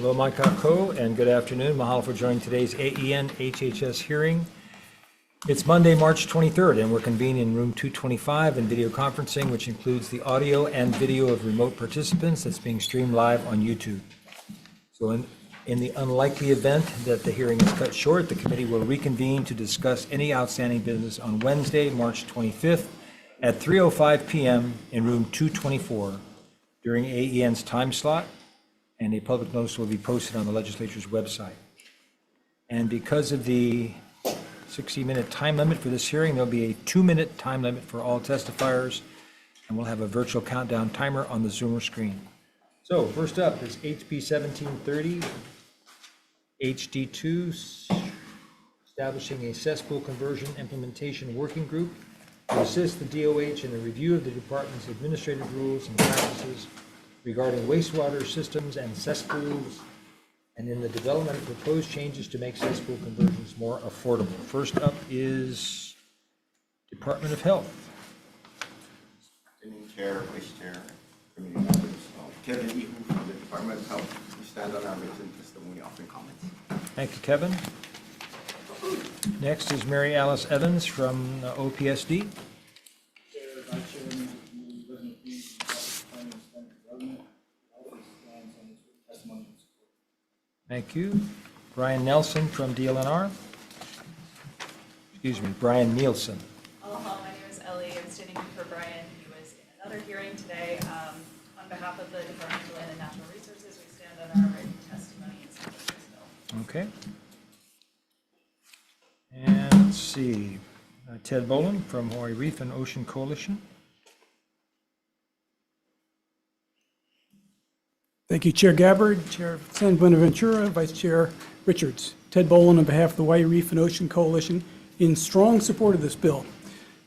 Hello, Mike Kako, and good afternoon. Mahalo for joining today's AEN-HHS hearing. It's Monday, March 23rd, and we're convened in room 225 in video conferencing, which includes the audio and video of remote participants that's being streamed live on YouTube. So in the unlikely event that the hearing is cut short, the committee will reconvene to discuss any outstanding business on Wednesday, March 25th at 3:05 p.m. in room 224 during AEN's time slot, and a public notice will be posted on the legislature's website. And because of the 60-minute time limit for this hearing, there'll be a 2-minute time limit for all testifiers, and we'll have a virtual countdown timer on the Zoomer screen. So first up is HB 1730, HD2, establishing a cesspool conversion implementation working group to assist the DOH in the review of the department's administrative rules and practices regarding wastewater systems and cesspools, and in the development of proposed changes to make cesspool conversions more affordable. First up is Department of Health. Acting Chair, Vice Chair, Committee members, Kevin Ihu from the Department of Health. We stand on our written testimony, offering comments. Thank you, Kevin. Next is Mary Alice Evans from OPSD. Thank you. Brian Nelson from DLNR. Excuse me, Brian Nielsen. Aloha, my name is Ellie. I'm standing in for Brian. He was in another hearing today. On behalf of the Department of Land and Natural Resources, we stand on our written testimony in support of this bill. Okay. And let's see, Ted Boland from Hawai'i Reef and Ocean Coalition. Thank you, Chair Gabbard, Chair San Buenaventura, Vice Chair Richards. Ted Boland on behalf of the Hawai'i Reef and Ocean Coalition in strong support of this bill.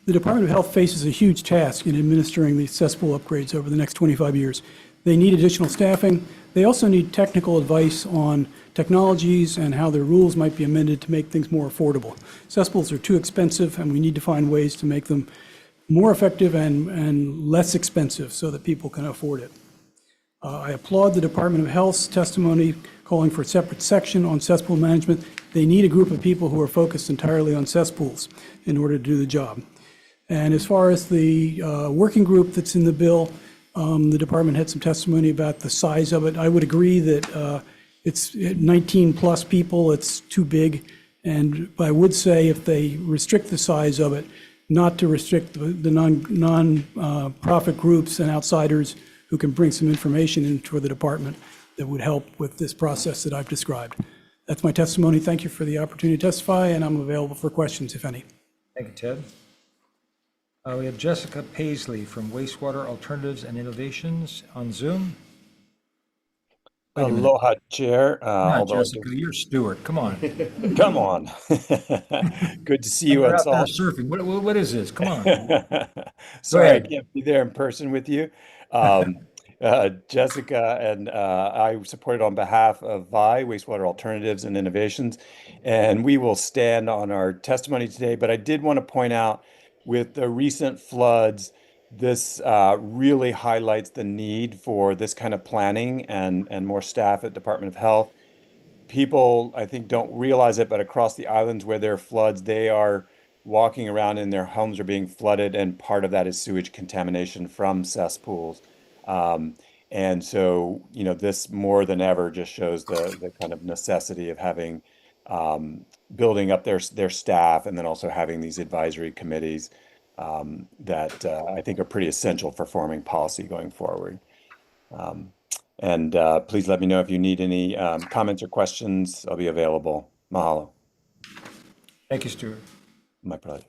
The Department of Health faces a huge task in administering these cesspool upgrades over the next 25 years. They need additional staffing. They also need technical advice on technologies and how their rules might be amended to make things more affordable. Cesspools are too expensive, and we need to find ways to make them more effective and less expensive so that people can afford it. I applaud the Department of Health's testimony calling for a separate section on cesspool management. They need a group of people who are focused entirely on cesspools in order to do the job. And as far as the working group that's in the bill, the department had some testimony about the size of it. I would agree that it's 19 plus people, it's too big. And I would say if they restrict the size of it, not to restrict the non-profit groups and outsiders who can bring some information in for the department that would help with this process that I've described. That's my testimony. Thank you for the opportunity to testify, and I'm available for questions, if any. Thank you, Ted. We have Jessica Paisley from Wastewater Alternatives and Innovations on Zoom. Aloha, Chair. Jessica, you're Stewart. Come on. Come on. Good to see you. You're out there surfing. What is this? Come on. Sorry, I can't be there in person with you. Jessica and I supported on behalf of VI, Wastewater Alternatives and Innovations, and we will stand on our testimony today. But I did want to point out, with the recent floods, this really highlights the need for this kind of planning and more staff at Department of Health. People, I think, don't realize it, but across the islands where there are floods, they are walking around and their homes are being flooded, and part of that is sewage contamination from cesspools. And so, you know, this more than ever just shows the kind of necessity of having building up their staff, and then also having these advisory committees that I think are pretty essential for forming policy going forward. And please let me know if you need any comments or questions. I'll be available. Mahalo. Thank you, Stuart. My pleasure.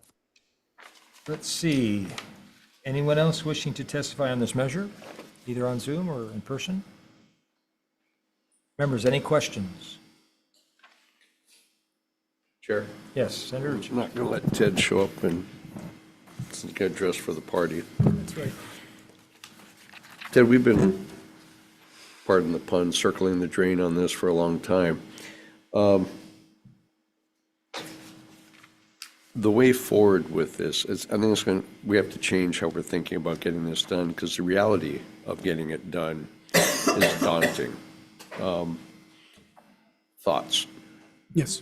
Let's see. Anyone else wishing to testify on this measure, either on Zoom or in person? Members, any questions? Chair? Yes, Senator Richards. I'm not going to let Ted show up and get dressed for the party. That's right. Ted, we've been, pardon the pun, circling the drain on this for a long time. The way forward with this is, I think we have to change how we're thinking about getting this done, because the reality of getting it done is daunting. thoughts? Yes.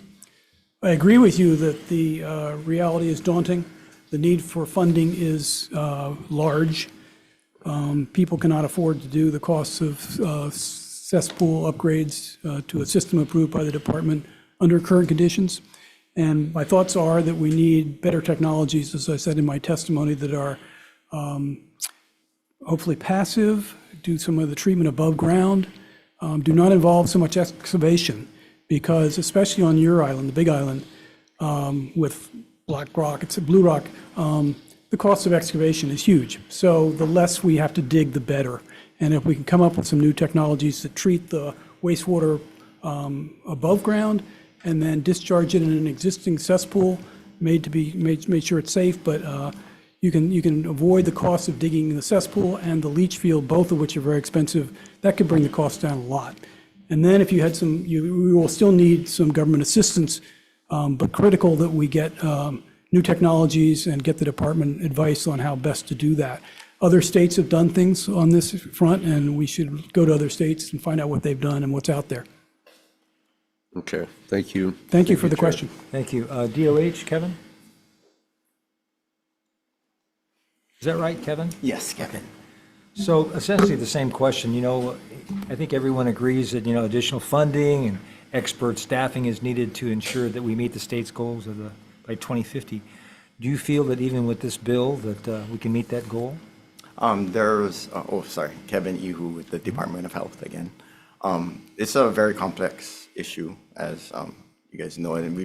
I agree with you that the reality is daunting. The need for funding is large. People cannot afford to do the costs of cesspool upgrades to a system approved by the department under current conditions. And my thoughts are that we need better technologies, as I said in my testimony, that are hopefully passive, do some of the treatment above ground, do not involve so much excavation, because especially on your island, the Big Island, with black rock, it's a blue rock, the cost of excavation is huge. So the less we have to dig, the better. And if we can come up with some new technologies that treat the wastewater above ground and then discharge it in an existing cesspool, made sure it's safe, but you can avoid the cost of digging the cesspool and the leach field, both of which are very expensive. That could bring the cost down a lot. And then if you had we will still need some government assistance, but critical that we get new technologies and get the department advice on how best to do that. Other states have done things on this front, and we should go to other states and find out what they've done and what's out there. Okay, thank you. Thank you for the Chair. question. Thank you. DOH, Kevin? Is that right, Kevin? Yes, Kevin. So essentially the same question, I think everyone agrees that, additional funding and expert staffing is needed to ensure that we meet the state's goals by 2050. Do you feel that even with this bill that we can meet that goal? Kevin Ihu with the Department of Health again. It's a very complex issue, as you guys know, and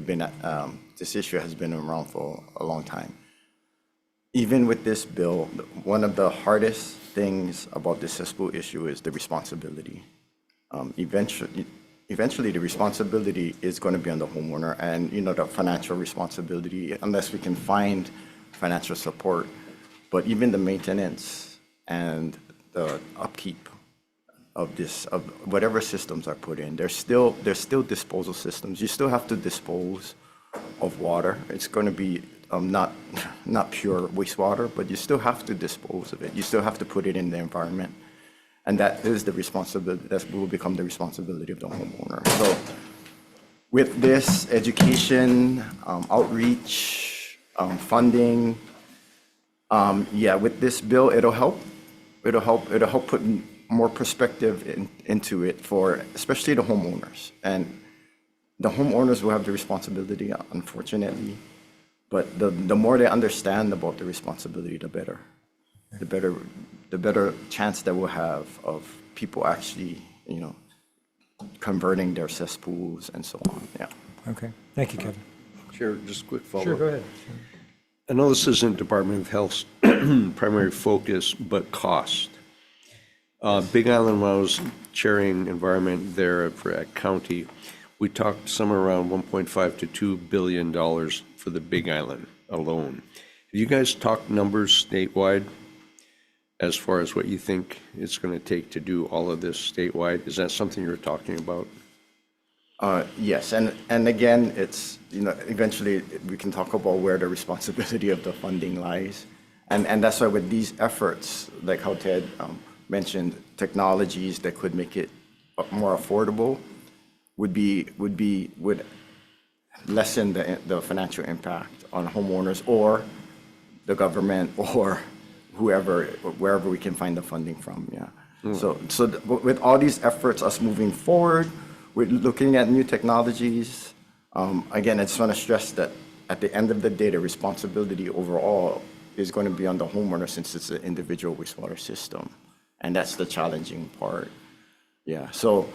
this issue has been around for a long time. Even with this bill, one of the hardest things about the cesspool issue is the responsibility. Eventually the responsibility is going to be on the homeowner, and the financial responsibility, unless we can find financial support. But even the maintenance and the upkeep of whatever systems are put in, there's still disposal systems. You still have to dispose of water. It's going to be not pure wastewater, but you still have to dispose of it. You still have to put it in the environment. And that is the responsibility, that will become the responsibility of the homeowner. So with this education, outreach, funding, with this bill, it'll help put more perspective into it for especially the homeowners. And the homeowners will have the responsibility, unfortunately, but the more they understand about the responsibility, the better. The better chance that we'll have of people actually, converting their cesspools and so on, yeah. Okay, thank you, Kevin. Chair, just a quick follow-up. Sure, go ahead. I know this isn't Department of Health's primary focus, but cost. Big Island, when I was chairing environment there at county, we talked somewhere around $1.5 to $2 billion for the Big Island alone. Have you guys talked numbers statewide as far as what you think it's going to take to do all of this statewide? Is that something you're talking about? Yes, and again, it's, eventually we can talk about where the responsibility of the funding lies. And that's why with these efforts, like how Ted mentioned, technologies that could make it more affordable would lessen the financial impact on homeowners or the government or wherever we can find the funding from, yeah. So with all these efforts, us moving forward, we're looking at new technologies. Again, I just want to stress that at the end of the day, the responsibility overall is going to be on the homeowner since it's an individual wastewater system. And that's the challenging part, yeah. So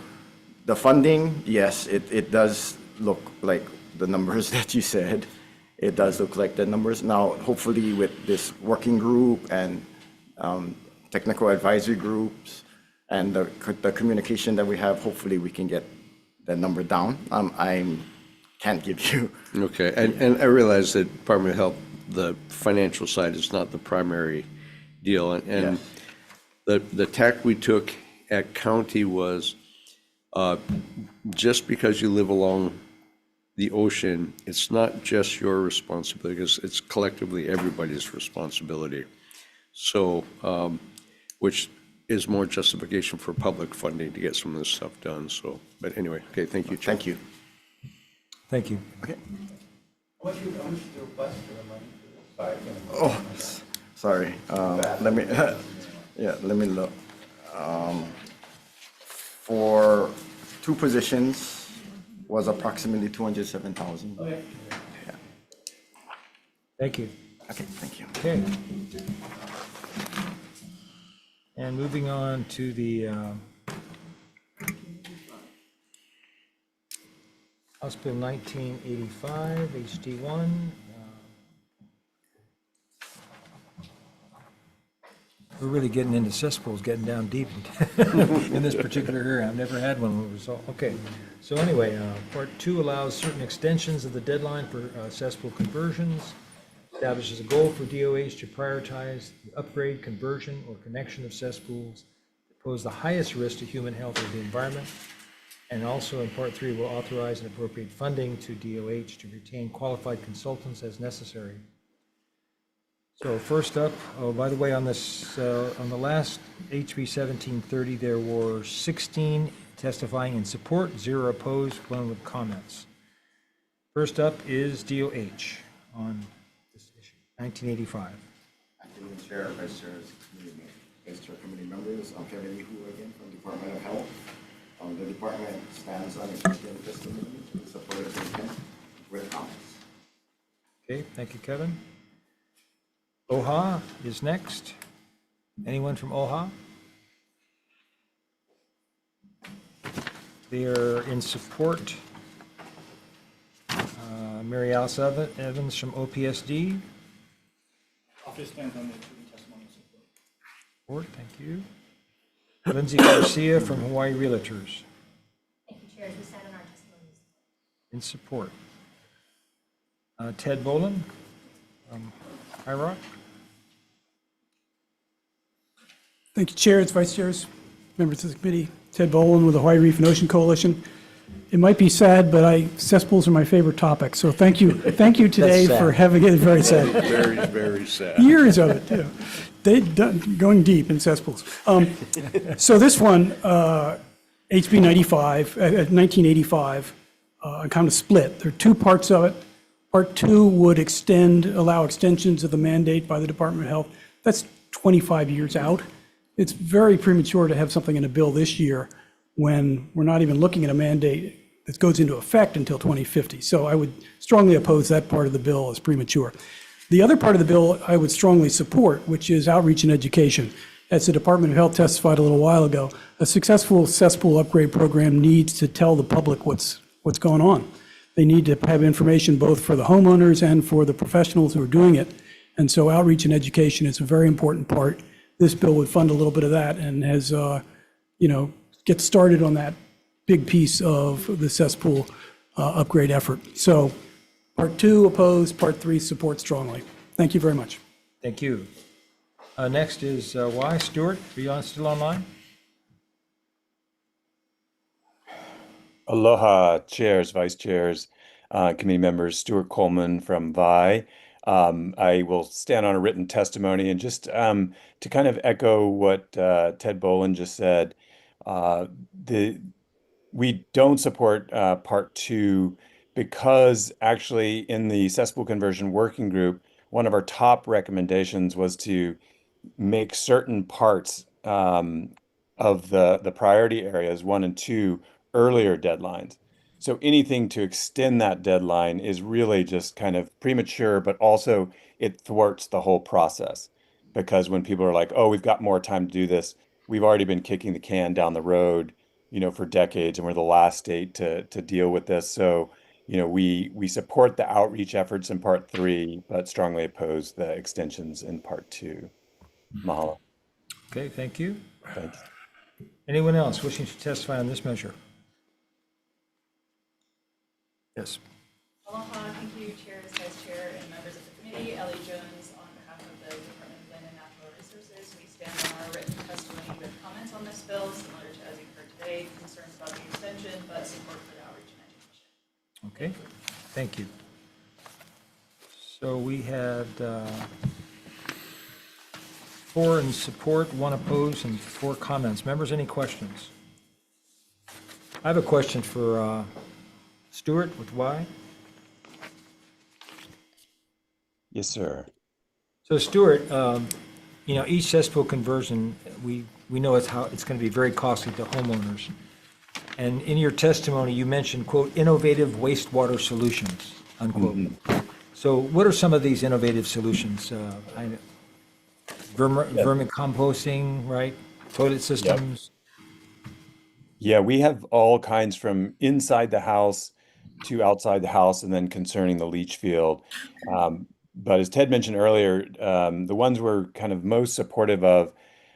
the funding, yes, it does look like the numbers that you said. It does look like the numbers. Now, hopefully with this working group and technical advisory groups and the communication that we have, hopefully we can get that number down. I can't give you. Okay, and I realize that Department of Health, the financial side is not the primary deal. And Yes. the tack we took at county was just because you live along the ocean, it's not just your responsibility, because it's collectively everybody's responsibility. So, which is more justification for public funding to get some of this stuff done, so, but anyway, okay, thank you, Chair. Thank you. Thank you. Okay. Oh, sorry. Let me, yeah, let me look. For two positions was approximately 207,000. Okay. Yeah. Thank you. Okay, thank you. Okay. And moving on to the House Bill 1985, HD1. We're really getting into cesspools, getting down deep in this particular area. I've never had one where it was all, okay. So anyway, Part 2 allows certain extensions of the deadline for cesspool conversions, establishes a goal for DOH to prioritize the upgrade, conversion, or connection of cesspools that pose the highest risk to human health or the environment. And also in Part 3 will authorize and appropriate funding to DOH to retain qualified consultants as necessary. So first up, oh, by the way, on this, on the last HB 1730, there were 16 testifying in support, 0 opposed, 1 with comments. First up is DOH on this issue, 1985. Acting Chair, Vice Chair, Vice Chair Committee members, I'm Kevin Ihu again from Department of Health. The department stands on its written testimony in support of the intent with comments. Okay, thank you, Kevin. OHA is next. Anyone from OHA? They are in support. Mary Alice Evans from OPSD. Office stands on the written testimony support. Support, thank you. Lindsay Garcia from Hawaii Realtors. Thank you, Chair. We stand on our testimonies. In support. Ted Boland from High Rock. Thank you, Chair, Vice Chairs, members of the committee. Ted Boland with the Hawaii Reef and Ocean Coalition. It might be sad, but cesspools are my favorite topic, so thank you today sad. for having it. Very sad. Very, very sad. Years of it, too. Going deep in cesspools. So this one, HB 1985, kind of split. There are two parts of it. Part 2 would allow extensions of the mandate by the Department of Health. That's 25 years out. It's very premature to have something in a bill this year when we're not even looking at a mandate that goes into effect until 2050. So I would strongly oppose that part of the bill as premature. The other part of the bill I would strongly support, which is outreach and education. As the Department of Health testified a little while ago, a successful cesspool upgrade program needs to tell the public what's going on. They need to have information both for the homeowners and for the professionals who are doing it. And so outreach and education is a very important part. This bill would fund a little bit of that and has, get started on that big piece of the cesspool upgrade effort. So Part 2 opposed, Part 3 support strongly. Thank you very much. Thank you. Next is Y. Stewart. Are you still online? Aloha, chairs, vice chairs, committee members, Stuart Coleman from VI. I will stand on a written testimony and just to kind of echo what Ted Boland just said, we don't support Part 2 because actually in the cesspool conversion working group, one of our top recommendations was to make certain parts of the priority areas 1 and 2 earlier deadlines. So anything to extend that deadline is really just kind of premature, but also it thwarts the whole process. Because when people are like, oh, we've got more time to do this, we've already been kicking the can down the road, for decades, and we're the last state to deal with this. So, we support the outreach efforts in Part 3, but strongly oppose the extensions in Part 2. Mahalo. Okay, thank you. Thanks. Anyone else wishing to testify on this measure? Yes. Aloha, thank you, chairs, vice chair, and members of the committee. Ellie Jones on behalf of the Department of Land and Natural Resources. We stand on our written testimony with comments on this bill, similar to as you've heard today, concerns about the extension, but support for the outreach and education. Okay, thank you. So we had 4 in support, 1 opposed, and 4 comments. Members, any questions? I have a question for Stuart with Y. Yes, sir. So Stuart, each cesspool conversion, we know it's going to be very costly to homeowners. And in your testimony, you mentioned, quote, innovative wastewater solutions, unquote. So what are some of these innovative solutions? Vermicomposting, right? Toilet systems? Yeah, we have all kinds from inside the house to outside the house, and then concerning the leach field. But as Ted mentioned earlier, the ones we're kind of most supportive of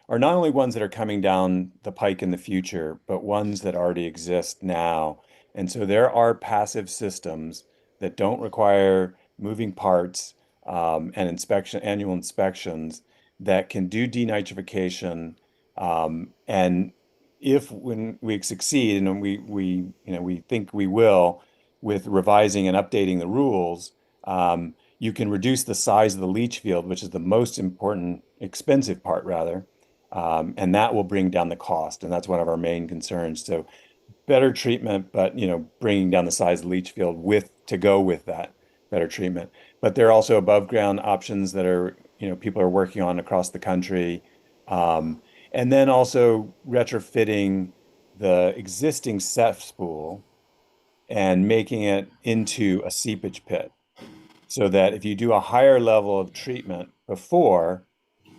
are not only ones that are coming down the pike in the future, but ones that already exist now. And so there are passive systems that don't require moving parts and annual inspections that can do denitrification. And if when we succeed, and we think we will, with revising and updating the rules, you can reduce the size of the leach field, which is the most important, expensive part rather, and that will bring down the cost, and that's one of our main concerns. So better treatment, but bringing down the size of the leach field to go with that better treatment. But there are also above ground options that are people are working on across the country. And then also retrofitting the existing cesspool and making it into a seepage pit, so that if you do a higher level of treatment before,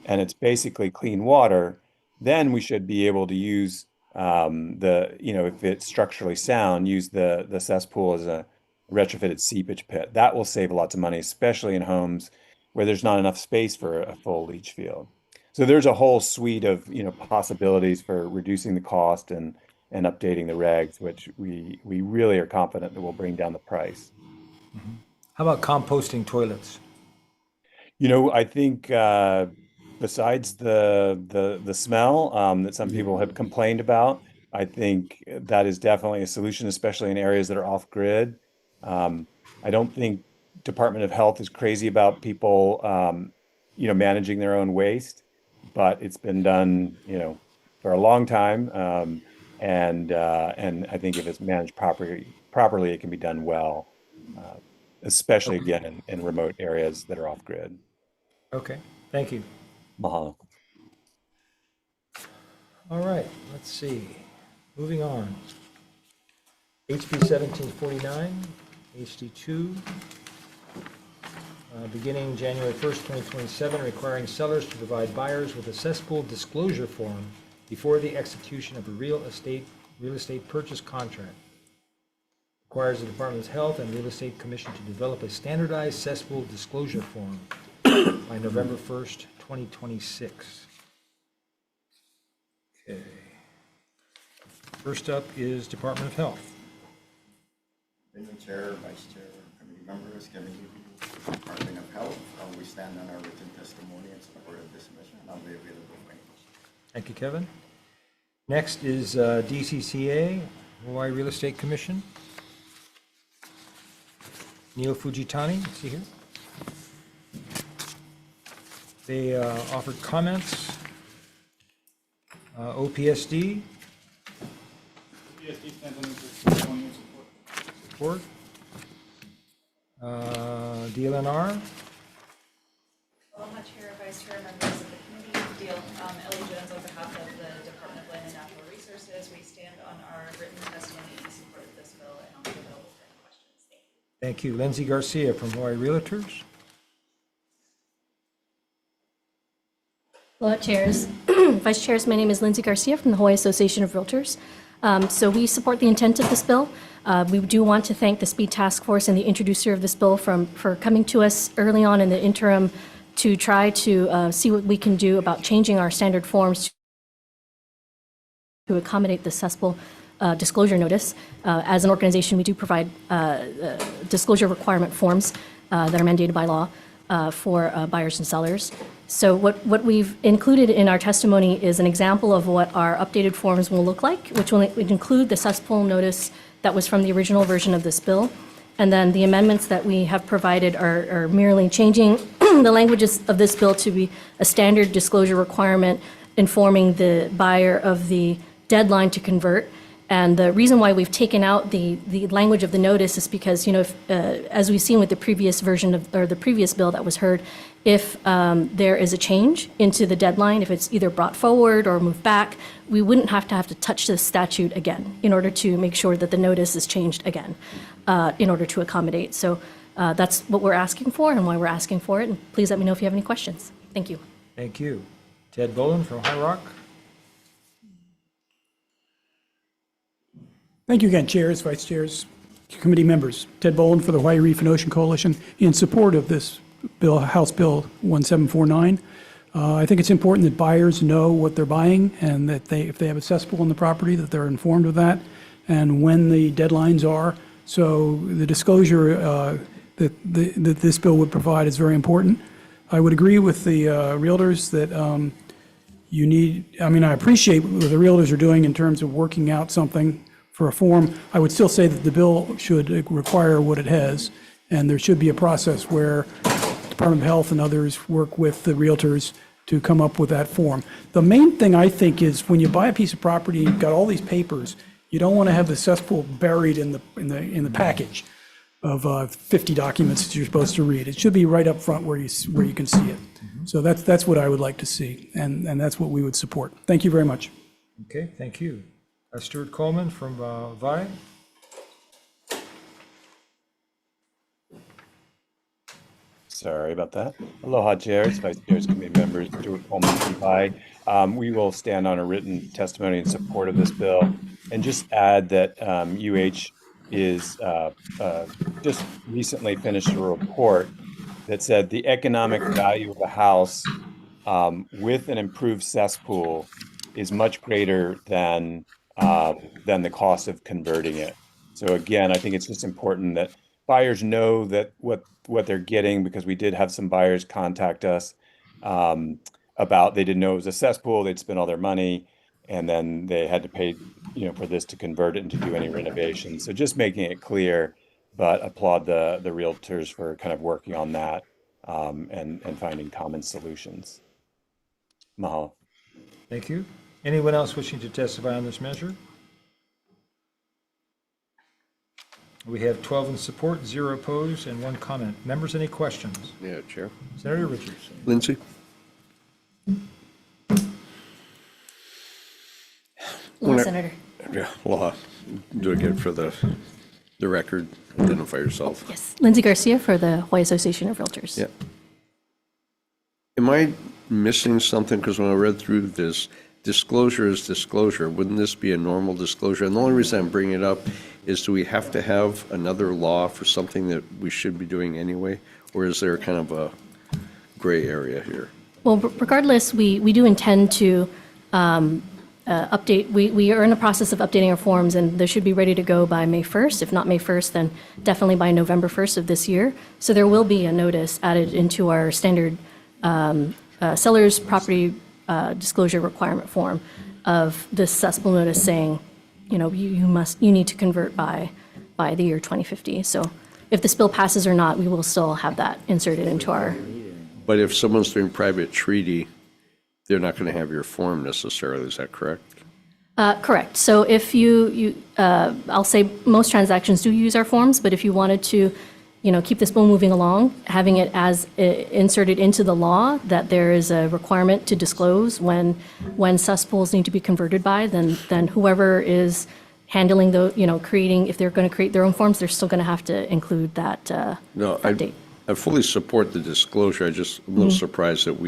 and it's basically clean water, then we should be able to use if it's structurally sound, use the cesspool as a retrofitted seepage pit. That will save lots of money, especially in homes where there's not enough space for a full leach field. So there's a whole suite of possibilities for reducing the cost and updating the regs, which we really are confident that will bring down the price. How about composting toilets? I think besides the smell that some people have complained about, I think that is definitely a solution, especially in areas that are off grid. I don't think Department of Health is crazy about people managing their own waste, but it's been done for a long time, and I think if it's managed properly, it can be done well, especially again in remote areas that are off grid. Okay, thank you. Mahalo. All right, let's see. Moving on. HB 1749, HD2, beginning January 1st, 2027, requiring sellers to provide buyers with a cesspool disclosure form before the execution of a real estate purchase contract. Requires the Department of Health and Real Estate Commission to develop a standardized cesspool disclosure form by November 1st, 2026. Okay. First up is Department of Health. Mr. Chair, Vice Chair, committee members, Kevin Yu, Department of Health, we stand on our written testimony in support of this mission, and I'll be available for any questions. Thank you, Kevin. Next is DCCA, Hawaii Real Estate Commission. Neil Fujitani, is he here? They offered comments. OPSD. PSD stands on the testimony and support. Support. DLNR. Aloha Chair, Vice Chair, members of the committee, Ellie Jones on behalf of the Department of Land and Natural Resources. We stand on our written testimony in support of this bill, and I'll be available for any questions. Thank you. Thank you. Lindsay Garcia from Hawaii Realtors. Hello, Chairs. Vice Chairs, my name is Lindsay Garcia from the Hawaii Association of Realtors. So we support the intent of this bill. We do want to thank the Speed Task Force and the introducer of this bill for coming to us early on in the interim to try to see what we can do about changing our standard forms to accommodate the cesspool disclosure notice. As an organization, we do provide disclosure requirement forms that are mandated by law for buyers and sellers. So what we've included in our testimony is an example of what our updated forms will look like, which will include the cesspool notice that was from the original version of this bill. And then the amendments that we have provided are merely changing the languages of this bill to be a standard disclosure requirement informing the buyer of the deadline to convert. And the reason why we've taken out the language of the notice is because, if, as we've seen with the previous version of, or the previous bill that was heard, if there is a change into the deadline, if it's either brought forward or moved back, we wouldn't have to touch this statute again in order to make sure that the notice is changed again in order to accommodate. So that's what we're asking for and why we're asking for it. And please let me know if you have any questions. Thank you. Thank you. Ted Boland from High Rock. Thank you again, chairs, vice chairs, committee members. Ted Boland for the Hawai'i Reef and Ocean Coalition in support of this bill, House Bill 1749. I think it's important that buyers know what they're buying and that if they have a cesspool on the property, that they're informed of that and when the deadlines are. So the disclosure that this bill would provide is very important. I would agree with the realtors that I appreciate what the realtors are doing in terms of working out something for a form. I would still say that the bill should require what it has, and there should be a process where Department of Health and others work with the realtors to come up with that form. The main thing I think is when you buy a piece of property, you've got all these papers, you don't want to have the cesspool buried in the package of 50 documents that you're supposed to read. It should be right up front where you can see it. So that's what I would like to see, and that's what we would support. Thank you very much. Okay, thank you. Stuart Coleman from VI. Sorry about that. Aloha, chairs, vice chairs, committee members, Stuart Coleman from VI. We will stand on a written testimony in support of this bill, and just add that UH is just recently finished a report that said the economic value of a house with an improved cesspool is much greater than the cost of converting it. So again, I think it's just important that buyers know that what they're getting, because we did have some buyers contact us about they didn't know it was a cesspool, they'd spent all their money, and then they had to pay for this to convert it and to do any renovations. So just making it clear, but applaud the realtors for kind of working on that and finding common solutions. Mahalo. Thank you. Anyone else wishing to testify on this measure? We have 12 in support, 0 opposed, and 1 comment. Members, any questions? Yeah, Chair. Senator Richards. Lindsay? Hello, Senator. Yeah, aloha. Do it again for the record. Identify yourself. Yes, Lindsay Garcia for the Hawaii Association of Realtors. Yeah. Am I missing something? Because when I read through this, disclosure is disclosure. Wouldn't this be a normal disclosure? And the only reason I'm bringing it up is, do we have to have another law for something that we should be doing anyway? Or is there kind of a gray area here? Well, regardless, we do intend to update. We are in the process of updating our forms, and they should be ready to go by May 1st. If not May 1st, then definitely by November 1st of this year. So there will be a notice added into our standard seller's property disclosure requirement form of this cesspool notice saying, you need to convert by the year 2050. So if this bill passes or not, we will still have that inserted into our. But if someone's doing private treaty, they're not going to have your form necessarily. Is that correct? Correct. So if I'll say most transactions do use our forms, but if you wanted to, keep this bill moving along, having it as inserted into the law that there is a requirement to disclose when cesspools need to be converted by, then whoever is handling creating, if they're going to create their own forms, they're still going to have to include that date. I fully support the disclosure. I'm a little surprised that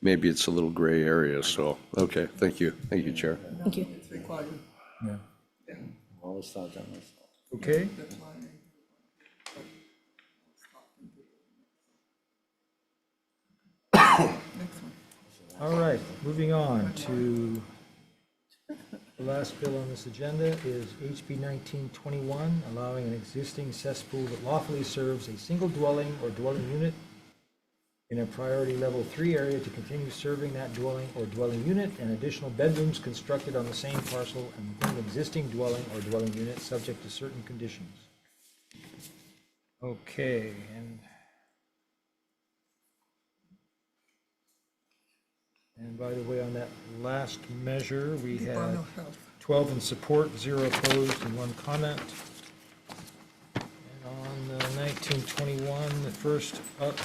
maybe it's a little gray area. So, okay, thank you. Thank you, Chair. Thank you. Yeah. Okay. All right, moving on to the last bill on this agenda is HB 1921, allowing an existing cesspool that lawfully serves a single dwelling or dwelling unit in a priority level 3 area to continue serving that dwelling or dwelling unit and additional bedrooms constructed on the same parcel and within an existing dwelling or dwelling unit subject to certain conditions. Okay, and by the way, on that last measure, we had 12 in support, 0 opposed, and 1 comment. And on 1921, the first up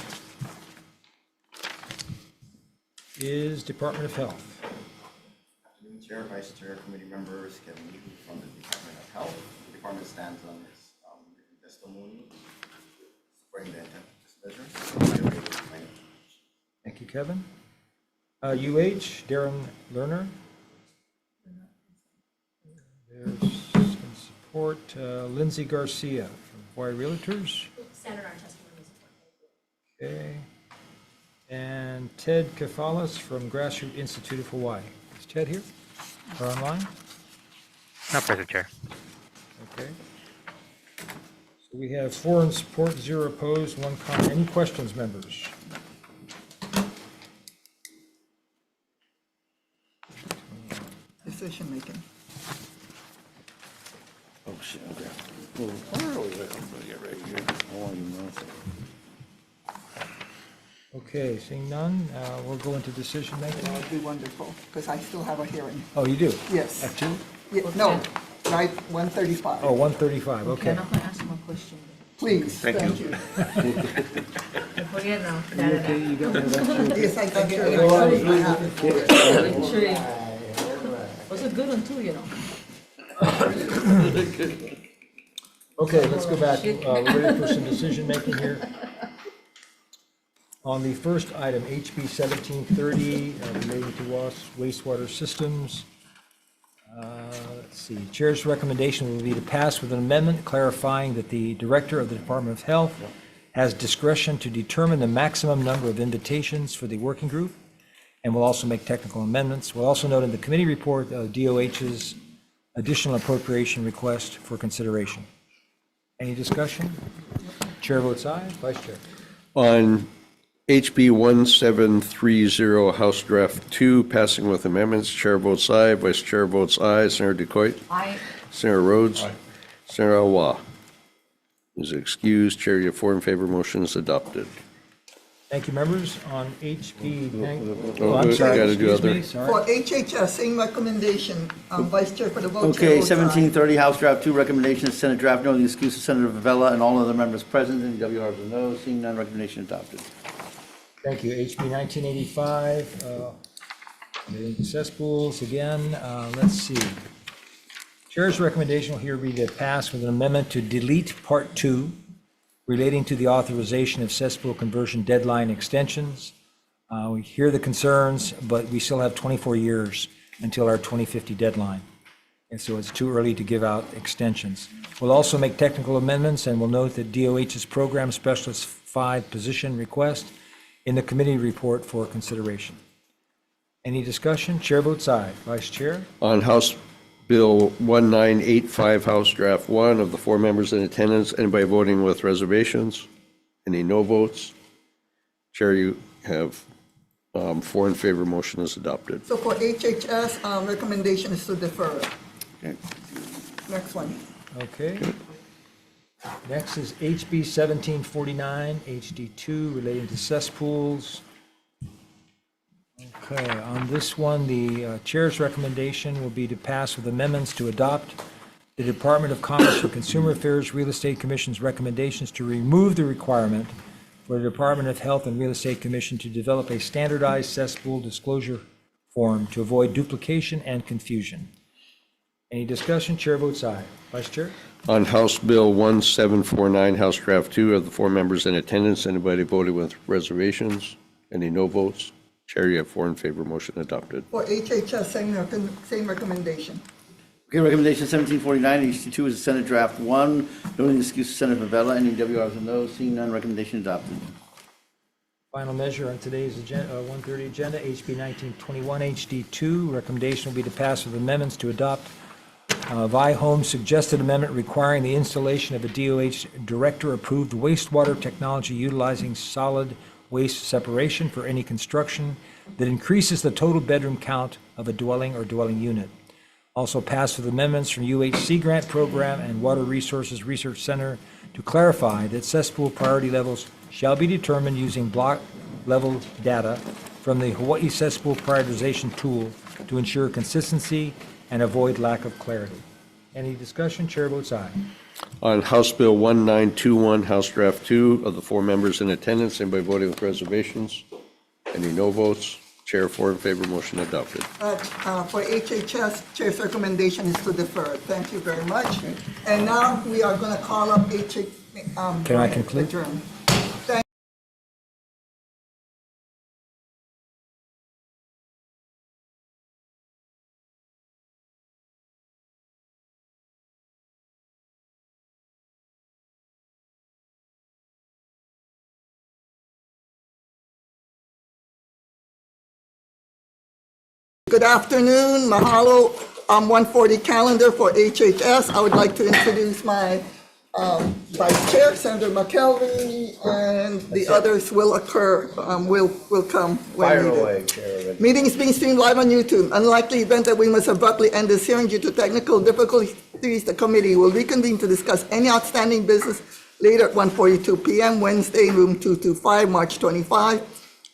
is Department of Health. Chair, Vice Chair, committee members, Kevin Lee from the Department of Health. The department stands on its written testimony supporting the intent of this measure. Thank you, Kevin. UH, Darren Lerner. There's some support. Lindsay Garcia from Hawai'i Realtors. Stand on our testimony support. Okay. And Ted Kafalas from Grassroots Institute of Hawaii. Is Ted here or online? No, President Chair. Okay. So we have 4 in support, 0 opposed, 1 comment. Any questions, members? Decision making. Oh, shit, okay. Well, where are we? I'm gonna get right here. I want you to know. Okay, seeing none, we'll go into decision making. That would be wonderful, because I still have a hearing. Oh, you do? Yes. At 2? Yeah, no, right, 1:35. Oh, 1:35, okay. I'm gonna ask him a question. Please, thank you. El gobierno. Yes, I got your. Was a good one too, you know. Okay, let's go back. We're ready for some decision making here. On the first item, HB 1730, relating to wastewater systems. Let's see, Chair's recommendation will be to pass with an amendment clarifying that the Director of the Department of Health has discretion to determine the maximum number of invitations for the working group, and will also make technical amendments. We'll also note in the committee report DOH's additional appropriation request for consideration. Any discussion? Chair votes aye. Vice Chair. On HB 1730, House Draft 2, passing with amendments, Chair votes aye, Vice Chair votes aye. Senator DeCoit? Aye. Senator Rhodes? Senator Awa is excused. Chair, you have 4 in favor. Motion is adopted. Thank you, members. On HB, Oh, I'm good. sorry, Gotta do excuse other. me, sorry. For HHS, same recommendation, Vice Chair for the vote. Okay, Chair votes aye. 1730, House Draft 2, recommendations, Senate Draft, no, the excuse of Senator Vivella and all other members present, and WRs are no, seeing none, recommendation adopted. Thank you. HB 1985, relating to cesspools again. Let's see. Chair's recommendation will here be to pass with an amendment to delete Part 2 relating to the authorization of cesspool conversion deadline extensions. We hear the concerns, but we still have 24 years until our 2050 deadline. And so it's too early to give out extensions. We'll also make technical amendments, and we'll note that DOH's Program Specialist 5 position request in the committee report for consideration. Any discussion? Chair votes aye. Vice Chair? On House Bill 1985, House Draft 1, of the 4 members in attendance, anybody voting with reservations? Any no votes? Chair, you have 4 in favor. Motion is adopted. So for HHS, recommendation is to defer. Okay. Next one. Okay. Next is HB 1749, HD2, relating to cesspools. Okay, on this one, the chair's recommendation will be to pass with amendments to adopt the Department of Commerce and Consumer Affairs Real Estate Commission's recommendations to remove the requirement for the Department of Health and Real Estate Commission to develop a standardized cesspool disclosure form to avoid duplication and confusion. Any discussion? Chair votes aye. Vice Chair? On House Bill 1749, House Draft 2, of the 4 members in attendance, anybody voting with reservations? Any no votes? Chair, you have 4 in favor. Motion adopted. For HHS, same recommendation. Okay, recommendation 1749, HD2 is Senate Draft 1, noting the excuse of Senator Vivella, any WRs are no, seeing none, recommendation adopted. Final measure on today's agenda, 1:30 agenda, HB 1921, HD2. Recommendation will be to pass with amendments to adopt VI-Home's suggested amendment requiring the installation of a DOH director-approved wastewater technology utilizing solid waste separation for any construction that increases the total bedroom count of a dwelling or dwelling unit. Also passed with amendments from UHC Grant Program and Water Resources Research Center to clarify that cesspool priority levels shall be determined using block level data from the Hawaii Cesspool Prioritization Tool to ensure consistency and avoid lack of clarity. Any discussion? Chair votes aye. On House Bill 1921, House Draft 2, of the 4 members in attendance, anybody voting with reservations? Any no votes? Chair 4 in favor, motion adopted. For HHS, Chair's recommendation is to defer. Thank you very much. And now we are going to call up HHS. Can I conclude? Adjourn. Good afternoon, mahalo. 140 calendar for HHS. I would like to introduce my Vice Chair, Senator McKelvey, and the others will occur, will come when needed. Meeting is being streamed live on YouTube. Unlikely event that we must abruptly end this hearing due to technical difficulties, the committee will reconvene to discuss any outstanding business later at 1:42 p.m. Wednesday, room 225, March 25.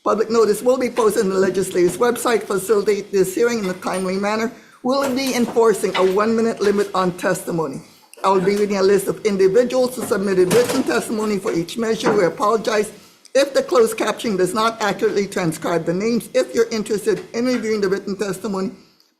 Public notice will be posted on the legislature's website. Facilitate this hearing in a timely manner. Will be enforcing a 1-minute limit on testimony. I will be reading a list of individuals who submitted written testimony for each measure. We apologize if the closed captioning does not accurately transcribe the names. If you're interested in reviewing the written testimony,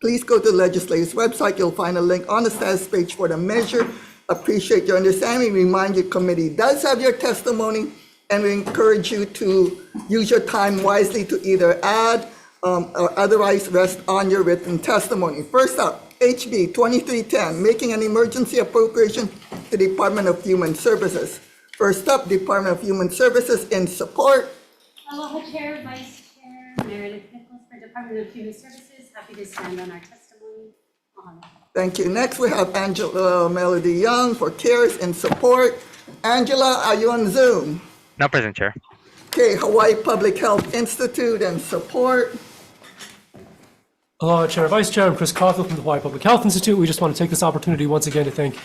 please go to the legislature's website. You'll find a link on the status page for the measure. Appreciate your understanding. Remind you, committee does have your testimony, and we encourage you to use your time wisely to either add or otherwise rest on your written testimony. First up, HB 2310, making an emergency appropriation to the Department of Human Services. First up, Department of Human Services in support. Aloha Chair, Vice Chair, Meredith Nicholas for Department of Human Services. Happy to stand on our testimony. Thank you. Next, we have Angela Melody Young for CARES in support. Angela, are you on Zoom? No, President Chair. Okay, Hawaii Public Health Institute and support. Hello, Chair, Vice Chair, I'm Chris Caulfield from the Hawaii Public Health Institute. We just want to take this opportunity once again to thank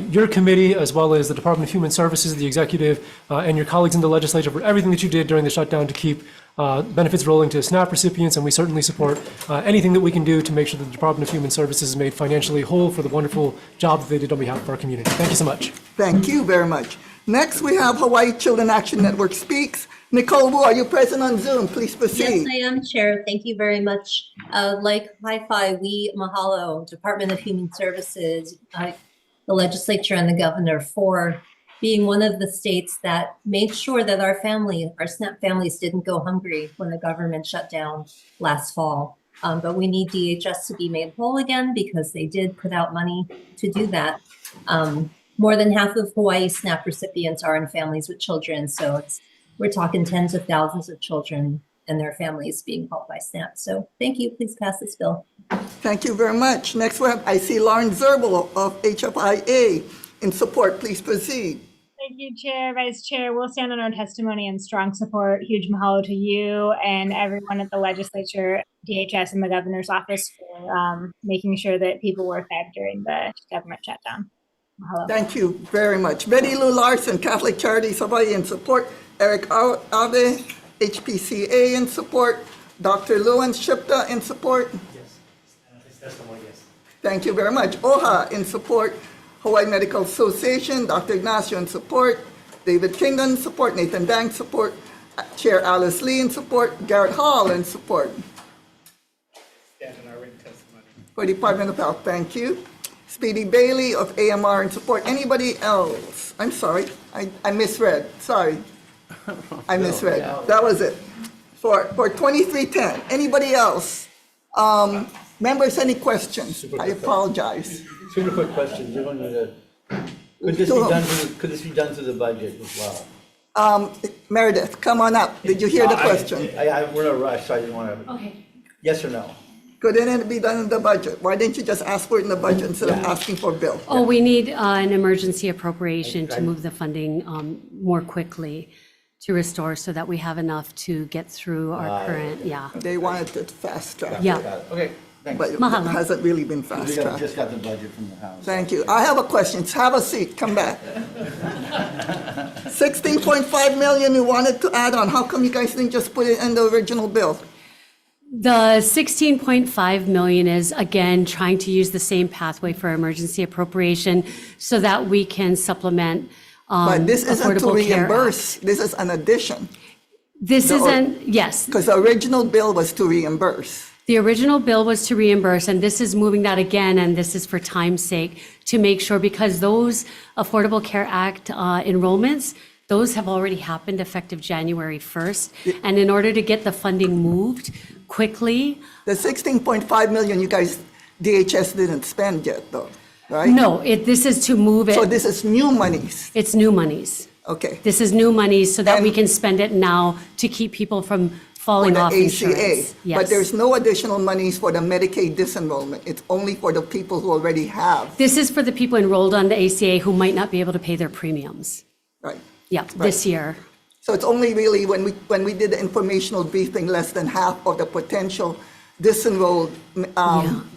your committee, as well as the Department of Human Services, the executive, and your colleagues in the legislature for everything that you did during the shutdown to keep benefits rolling to SNAP recipients, and we certainly support anything that we can do to make sure that the Department of Human Services is made financially whole for the wonderful job that they did on behalf of our community. Thank you so much. Thank you very much. Next, we have Hawaii Children Action Network Speaks. Nicole Wu, are you present on Zoom? Please proceed. Yes, I am, Chair. Thank you very much. Like Hi-Fi, we mahalo Department of Human Services, the legislature and the governor for being one of the states that made sure that our SNAP families didn't go hungry when the government shut down last fall. But we need DHS to be made whole again because they did put out money to do that. More than half of Hawaii SNAP recipients are in families with children, so we're talking tens of thousands of children and their families being helped by SNAP. So thank you. Please pass this bill. Thank you very much. Next, we have, I see Lauren Zerbel of HFIA in support. Please proceed. Thank you, Chair, Vice Chair. We'll stand on our testimony in strong support. Huge mahalo to you and everyone at the legislature, DHS, and the governor's office for making sure that people were fed during the government shutdown. Mahalo. Thank you very much. Betty Lou Larson, Catholic Charities Hawaii in support. Eric Abe, HPCA in support. Dr. Luan Shipta in support. Yes. Thank you very much. OHA in support. Hawaii Medical Association, Dr. Ignacio in support. David Kingan in support. Nathan Dang support. Chair Alice Lee in support. Garrett Hall in support. Stand on our written testimony. For Department of Health, thank you. Speedy Bailey of AMR in support. Anybody else? I'm sorry, I misread. Sorry, I misread. That was it. For 2310, anybody else? Members, any questions? I apologize. Super quick question. You're going to, could this be done through the budget as well? Meredith, come on up. Did you hear the question? We're in a rush, so I didn't want to. Okay. Yes or no? Couldn't it be done in the budget? Why didn't you just ask for it in the budget instead of asking for a bill? Oh, we need an emergency appropriation to move the funding more quickly to restore so that we have enough to get through our current, They wanted it fast track. Yeah. Okay. but it Mahalo. hasn't really been fast tracked. Just got the budget from the House. Thank you. I have a question. Have a seat. Come back. 16.5 million you wanted to add on. How come you guys didn't just put it in the original bill? The 16.5 million is, again, trying to use the same pathway for emergency appropriation so that we can supplement But this isn't to Affordable Care reimburse. Act. This is an addition. This isn't, yes, Because the original bill was to reimburse. the original bill was to reimburse, and this is moving that again, and this is for time's sake, to make sure, because those Affordable Care Act enrollments, those have already happened effective January 1st. And in order to get the funding moved quickly, The 16.5 million you guys, DHS didn't spend yet though, right? no, this is to move it. So this is new monies. It's new monies. Okay. This is new monies so that we And- can spend it now to keep people from For falling the off ACA. insurance. But Yes. there's no additional monies for the Medicaid disenrollment. It's only for the people who already have, This is for the people enrolled on the ACA who might not be able to pay their premiums. right? Yeah, this year. So it's only really when we did the informational briefing, less than half of the potential disenrolled,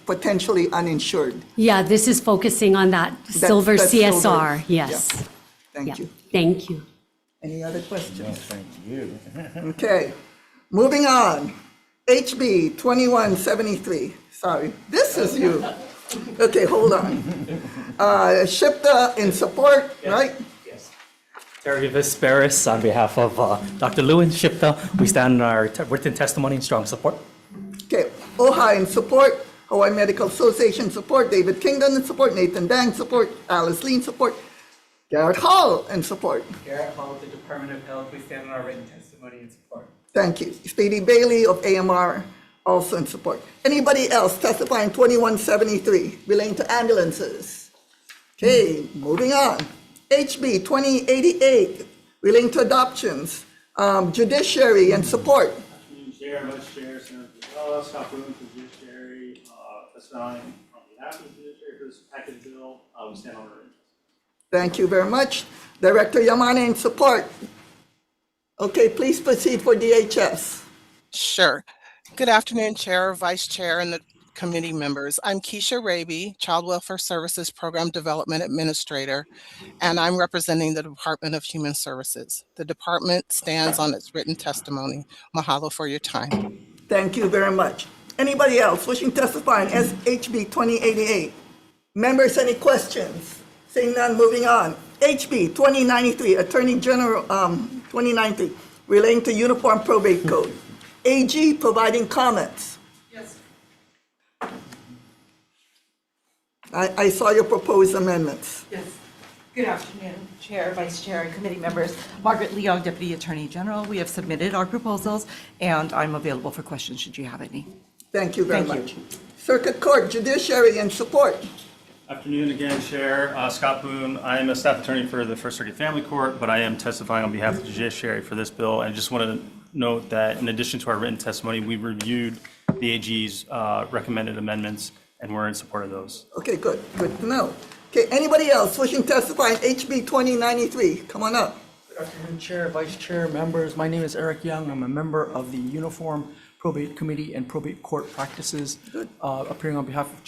potentially uninsured. Yeah, this is focusing on that silver that's CSR, silver. yes. Yeah. Thank Yeah. you. Thank you. Any other questions? Thank you. Okay, moving on. HB 2173, sorry, this is you. Okay, hold on. SHPTA in support, right? Terry Vesperis on behalf of Dr. Lewin Shipta. We stand on our written testimony and strong support. Okay, OHA in support, Hawaii Medical Association support, David Kingdon in support, Nathan Dang support, Alice Lee in support, Garrett Hall in support. Garrett Hall with the Department of Health. We stand on our written testimony and support. Thank you. Speedy Bailey of AMR also in support. Anybody else testifying 2173 relating to ambulances? Okay, moving on. HB 2088 relating to adoptions, judiciary and support. Chair, Vice Chair, Senator Gonzalez, Scott Boone for Judiciary, testifying on behalf of the Judiciary for this package bill. We stand on our written testimony. Thank you very much. Director Yamane in support. Okay, please proceed for DHS. Sure. Good afternoon, Chair, Vice Chair, and the committee members. I'm Keisha Raby, Child Welfare Services Program Development Administrator, and I'm representing the Department of Human Services. The department stands on its written testimony. Mahalo for your time. Thank you very much. Anybody else wishing to testify on HB 2088? Members, any questions? Seeing none, moving on. HB 2093, Attorney General 2093, relating to Uniform Probate Code. AG providing comments. Yes. I saw your proposed amendments. Yes. Good afternoon, Chair, Vice Chair, and committee members. Margaret Leong, Deputy Attorney General. We have submitted our proposals, and I'm available for questions should you have any. Thank you very Thank much. Circuit Court, Judiciary and support. Afternoon again, Chair. Scott Boone. I am a staff attorney for the First Circuit Family Court, but I am testifying on behalf of the Judiciary for this bill. And I just wanted to note that in addition to our written testimony, we reviewed the AG's recommended amendments, and we're in support of those. Okay, good. Good to know. Okay, anybody else wishing to testify on HB 2093? Come on up. Good afternoon, Chair, Vice Chair, members. My name is Eric Young. I'm a member of the Uniform Probate Committee and Probate Court Practices, appearing on behalf of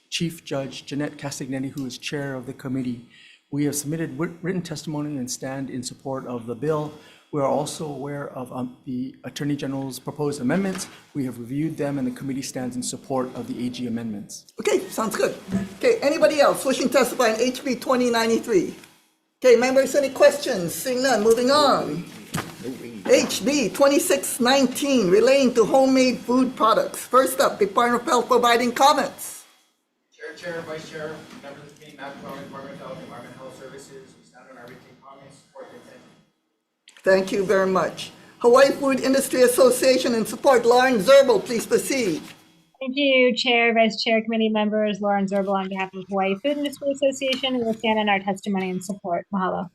Chief Judge Jeanette Castagnetti, who is chair of the committee. We have submitted written testimony and stand in support of the bill. We are also aware of the Attorney General's proposed amendments. We have reviewed them, and the committee stands in support of the AG amendments. Okay, sounds good. Okay, anybody else wishing to testify on HB 2093? Okay, members, any questions? Seeing none, moving on. HB 2619, relating to homemade food products. First up, Department of Health providing comments. Chair, Vice Chair, members of the committee, Matt Brown, Department of Health, Department of Health Services. We stand on our written comments, support the intent. Thank you very much. Hawaii Food Industry Association in support. Lauren Zerbel, please proceed. Thank you, Chair, Vice Chair, committee members. Lauren Zerbel on behalf of Hawaii Food Industry Association. We will stand on our testimony and support. Mahalo.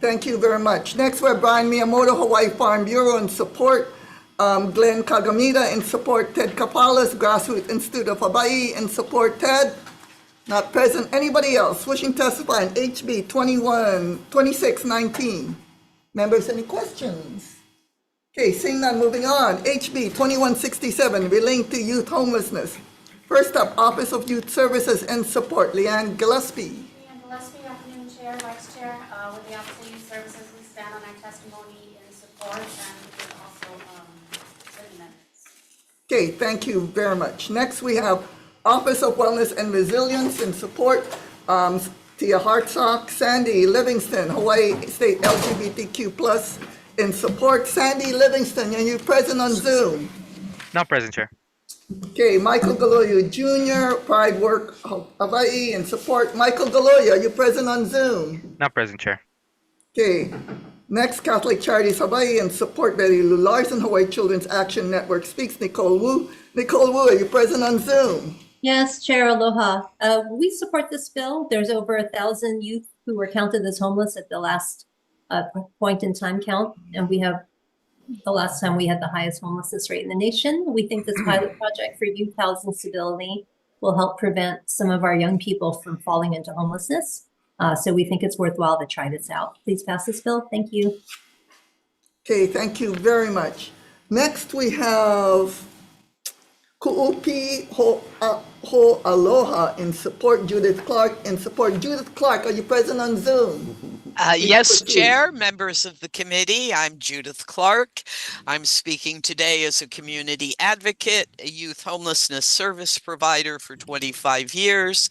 Thank you very much. Next, we have Brian Miyamoto, Hawaii Farm Bureau in support. Glenn Kagamita in support. Ted Kapalas, Grassroots Institute of Hawaii in support. Ted, not present. Anybody else wishing to testify on HB 2619? Members, any questions? Okay, seeing none, moving on. HB 2167, relating to youth homelessness. First up, Office of Youth Services and Support, Leanne Gillespie. And Gillespie, afternoon, Chair, Vice Chair. With the Office of Youth Services, we stand on our testimony in support and also written minutes. Okay, thank you very much. Next, we have Office of Wellness and Resilience and Support, Tia Hartsock, Sandy Livingston, Hawaii State LGBTQ+ in support. Sandy Livingston, are you present on Zoom? Not present, Chair. Okay, Michael Galoya Jr., Pride Work Hawaii in support. Michael Galoya, are you present on Zoom? Not present, Chair. Okay, next, Catholic Charities Hawaii in support. Betty Lou Larson, Hawaii Children's Action Network speaks. Nicole Wu. Nicole Wu, are you present on Zoom? Yes, Chair, aloha. We support this bill. There's over 1,000 youth who were counted as homeless at the last point in time count, and we have the last time we had the highest homelessness rate in the nation. We think this pilot project for youth housing stability will help prevent some of our young people from falling into homelessness. So we think it's worthwhile to try this out. Please pass this bill. Thank you. Okay, thank you very much. Next, we have Ku'upi Ho Aloha in support. Judith Clark in support. Judith Clark, are you present on Zoom? Yes, Chair, members of the committee, I'm Judith Clark. I'm speaking today as a community advocate, a youth homelessness service provider for 25 years,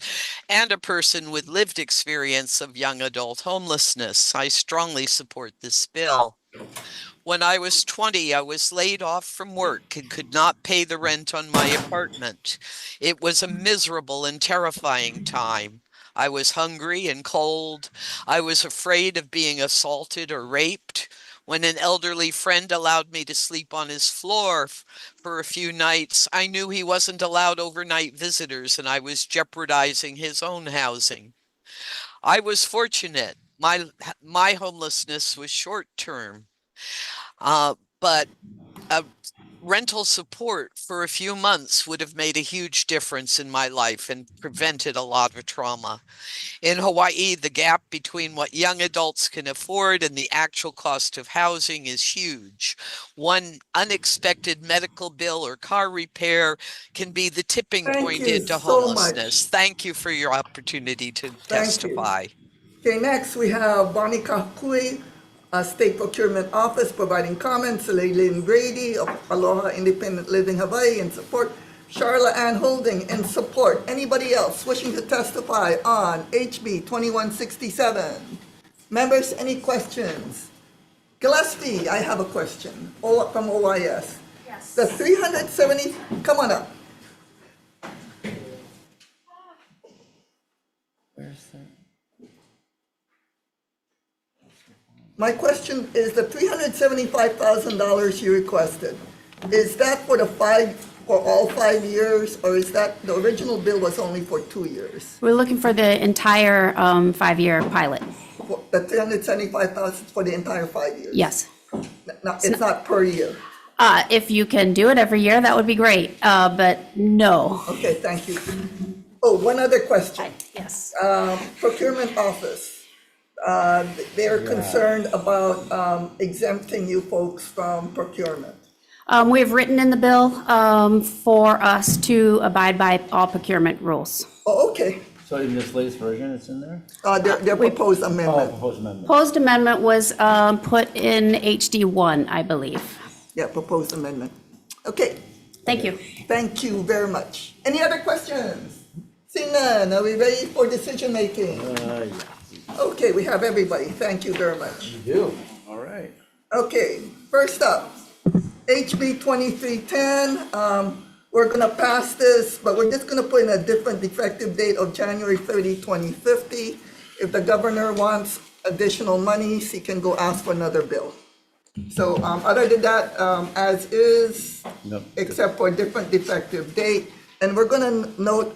and a person with lived experience of young adult homelessness. I strongly support this bill. When I was 20, I was laid off from work and could not pay the rent on my apartment. It was a miserable and terrifying time. I was hungry and cold. I was afraid of being assaulted or raped. When an elderly friend allowed me to sleep on his floor for a few nights, I knew he wasn't allowed overnight visitors and I was jeopardizing his own housing. I was fortunate. My homelessness was short-term, but rental support for a few months would have made a huge difference in my life and prevented a lot of trauma. In Hawaii, the gap between what young adults can afford and the actual cost of housing is huge. One unexpected medical bill or car repair can be the tipping point into homelessness. Thank you for your opportunity to testify. Okay, next we have Bonnie Kakui, State Procurement Office, providing comments. Leilyn Brady of Aloha Independent Living Hawaii in support. Charla Ann Holding in support. Anybody else wishing to testify on HB 2167? Members, any questions? Gillespie, I have a question from OIS. Yes. The 370, come on up. Where's that? My question is the $375,000 you requested, is that for all 5 years, or is that the original bill was only for 2 years? We're looking for the entire 5-year pilot. The $375,000 for the entire 5 years? Yes. No, it's not per year? If you can do it every year, that would be great, but no. Okay, thank you. Oh, one other question. Yes. Procurement Office. They're concerned about exempting you folks from procurement. We've written in the bill for us to abide by all procurement rules. Oh, okay. So in this latest version, it's in there? Their proposed amendment. Proposed amendment. Proposed amendment was put in HD1, I believe. Yeah, proposed amendment. Okay. Thank you. Thank you very much. Any other questions? Seeing none, are we ready for decision making? Okay, we have everybody. Thank you very much. You do. All right. Okay, first up, HB 2310. We're going to pass this, but we're just going to put in a different effective date of January 30, 2050. If the governor wants additional monies, he can go ask for another bill. So other than that, as is, except for a different effective date. And we're going to note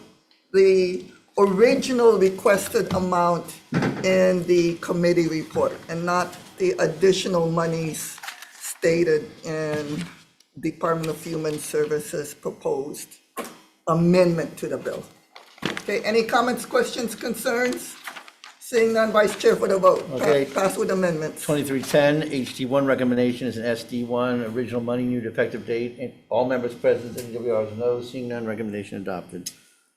the original requested amount in the committee report and not the additional monies stated in Department of Human Services proposed amendment to the bill. Okay, any comments, questions, concerns? Seeing none, Vice Chair for the vote. Okay. Pass with amendments. 2310, HD1 recommendation is an SD1, original money, new effective date. And all members present, any WRs, no. Seeing none, recommendation adopted.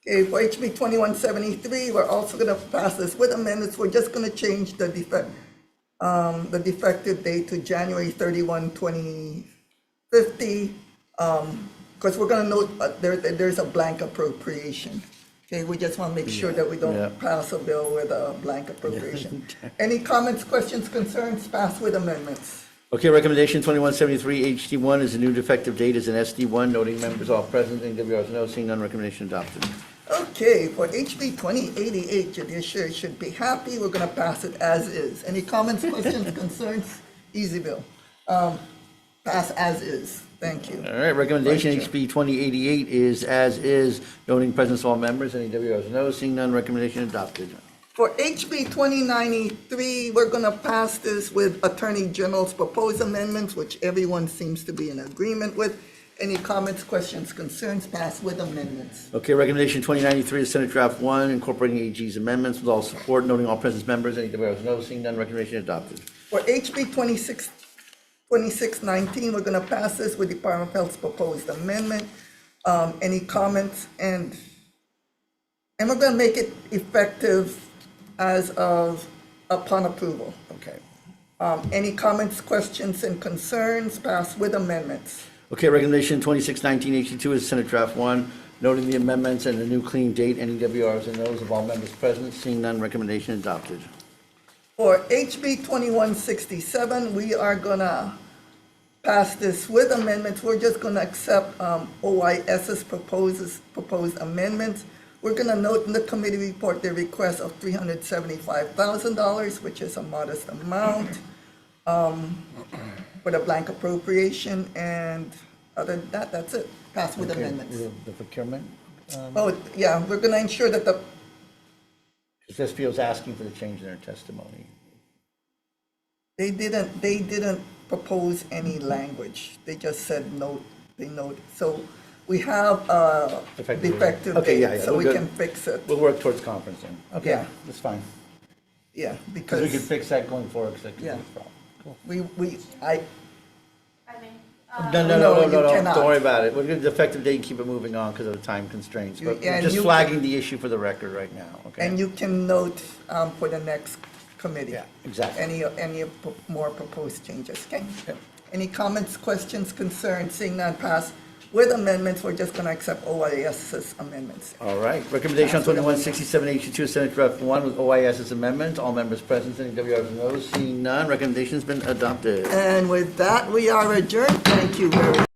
Okay, for HB 2173, we're also going to pass this with amendments. We're just going to change the defective date to January 31, 2050, because we're going to note there's a blank appropriation. Okay, we just want to make sure that we don't pass a bill with a blank appropriation. Any comments, questions, concerns? Pass with amendments. Okay, recommendation 2173, HD1 is a new defective date is an SD1, noting members all present, any WRs, no. Seeing none, recommendation adopted. Okay, for HB 2088, Judiciary should be happy. We're going to pass it as is. Any comments, questions, concerns? Easy bill. Pass as is. Thank you. All right, recommendation Vice Chair. HB 2088 is as is, noting presence of all members, any WRs, no. Seeing none, recommendation adopted. For HB 2093, we're going to pass this with Attorney General's proposed amendments, which everyone seems to be in agreement with. Any comments, questions, concerns? Pass with amendments. Okay, recommendation 2093 is Senate Draft 1, incorporating AG's amendments with all support, noting all present members, any WRs, no. Seeing none, recommendation adopted. For HB 2619, we're going to pass this with Department of Health's proposed amendment. Any comments? And we're going to make it effective as of upon approval. Okay. Any comments, questions, and concerns? Pass with amendments. Okay, recommendation 2619 HD2 is Senate Draft 1, noting the amendments and the new clean date, any WRs and noes of all members present. Seeing none, recommendation adopted. For HB 2167, we are going to pass this with amendments. We're just going to accept OIS's proposed amendments. We're going to note in the committee report the request of $375,000, which is a modest amount for the blank appropriation. And other than that, that's it. Pass with amendments. The procurement? Oh, yeah, we're going to ensure that the SPO is asking for the change in their testimony. They didn't propose any language. They just said note, they note. So we have a defective Okay, date, so we're we good. can fix it. We'll work towards conferencing. Okay, Yeah. that's fine. Yeah, Because we can because fix that going forward, because that could be Yeah. a problem. Cool. we, I mean, No, No, you cannot. don't worry about it. We're going to defective date and keep it moving on because of the time constraints. But Yeah, we're and just you- flagging the issue for the record right now, okay? and you can note for the next committee. Yeah, exactly. Any more proposed changes, okay? Any comments, questions, concerns? Seeing none, pass with amendments. We're just going to accept OIS's amendments. All right. Recommendation on 2167 H2, Senate Draft 1 with OIS's amendment. All members present, any WRs and noes. Seeing none, recommendation's been adopted. And with that, we are adjourned. Thank you very much.